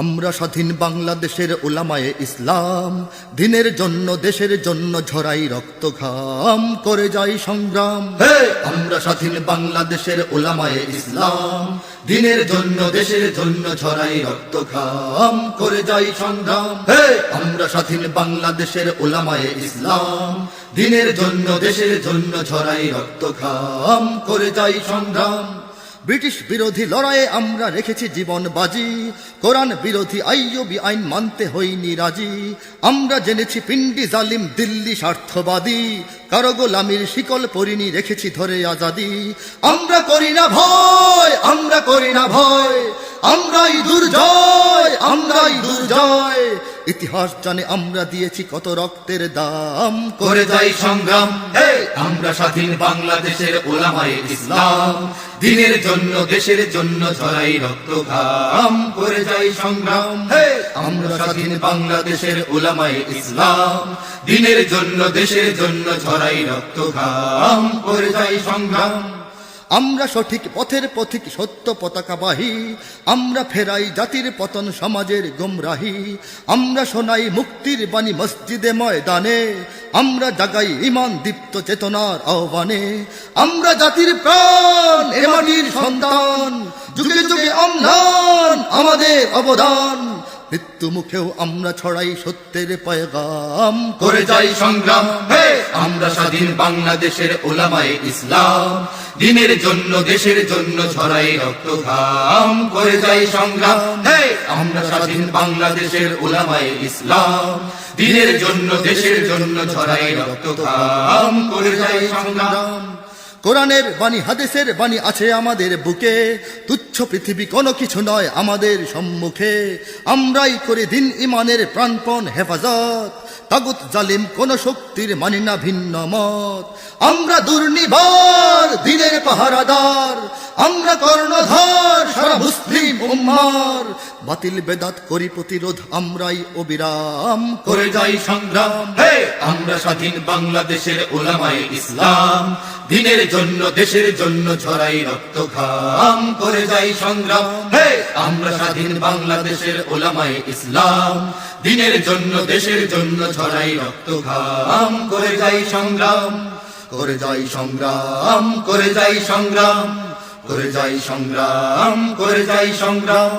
আমরা স্বাধীন বাংলাদেশের উলামায়ে ইসলাম, দিনের জন্য দেশের জন্য ঝরাই রক্ত ঘাম, করে যাই সংগ্রাম। আমরা স্বাধীন বাংলাদেশের উলামায়ে ইসলাম, দিনের জন্য দেশের জন্য ঝরাই রক্ত ঘাম, করে যাই সংগ্রাম। আমরা স্বাধীন বাংলাদেশের উলামায়ে ইসলাম, দিনের জন্য দেশের জন্য ঝরাই রক্ত ঘাম, করে যাই সংগ্রাম। ব্রিটিশ বিরোধী লড়াইয়ে আমরা রেখেছি জীবন বাজি, কোরআন বিরোধী আইয়ুবী আইন মানতে হইনি রাজি। আমরা জেনেছি পিন্ডি জালিম দিল্লি স্বার্থবাদী, কারো গোলামির শিকল পরিনি রেখেছি ধরে আজাদি। আমরা করি না ভয়, আমরা করি না ভয়, আমরাই দুর্জয়, আমরাই দুর্জয়। ইতিহাস জানে আমরা দিয়েছি কত রক্তের দাম, করে যাই সংগ্রাম। আমরা স্বাধীন বাংলাদেশের উলামায়ে ইসলাম, দিনের জন্য দেশের জন্য ঝরাই রক্ত ঘাম, করে যাই সংগ্রাম। আমরা স্বাধীন বাংলাদেশের উলামায়ে ইসলাম, দিনের জন্য দেশের জন্য ঝরাই রক্ত ঘাম, করে যাই সংগ্রাম। আমরা সঠিক পথের পথিক সত্য পতাকাবাহী, আমরা ফেরাই জাতির পতন সমাজের গুমরাহি। আমরা শোনাই মুক্তির বাণী মসজিদে ময়দানে, আমরা জাগাই ঈমান দীপ্ত চেতনার আহ্বানে। আমরা জাতির প্রাণ, এ মাটির সন্তান, যুগে যুগে অম্লান আমাদের অবদান। মৃত্যু মুখেও আমরা ছড়াই সত্যের পয়গাম, করে যাই সংগ্রাম। আমরা স্বাধীন বাংলাদেশের উলামায়ে ইসলাম, দিনের জন্য দেশের জন্য ঝরাই রক্ত ঘাম, করে যাই সংগ্রাম। আমরা স্বাধীন বাংলাদেশের উলামায়ে ইসলাম, দিনের জন্য দেশের জন্য ঝরাই রক্ত ঘাম, করে যাই সংগ্রাম। কোরআনের বাণী হাদিসের বাণী আছে আমাদের বুকে, তুচ্ছ পৃথিবী কোনো কিছু নয় আমাদের সম্মুখে। আমরাই করে দিন ইমানের প্রাণপণ হেফাজত, তাগুত জালিম কোন শক্তির মানি না ভিন্ন মত। আমরা দুর্নিবার দিনের পাহারাদার, আমরা কর্ণধার সারা মুসলিম উম্মার। বাতিল বেদাত করি প্রতিরোধ আমরাই অবিরাম, করে যাই সংগ্রাম। আমরা স্বাধীন বাংলাদেশের উলামায়ে ইসলাম, দিনের জন্য দেশের জন্য ঝরাই রক্ত ঘাম, করে যাই সংগ্রাম। আমরা স্বাধীন বাংলাদেশের উলামায়ে ইসলাম, দিনের জন্য দেশের জন্য ঝরাই রক্ত ঘাম, করে যাই সংগ্রাম। করে যাই সংগ্রাম, করে যাই সংগ্রাম, করে যাই সংগ্রাম, করে যাই সংগ্রাম,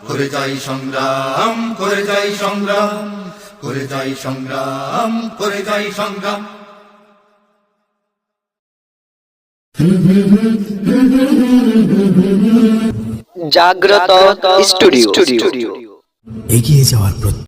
করে যাই সংগ্রাম, করে যাই সংগ্রাম, করে যাই সংগ্রাম, করে যাই সংগ্রাম। জাগ্রত স্টুডিও, এগিয়ে যাওয়ার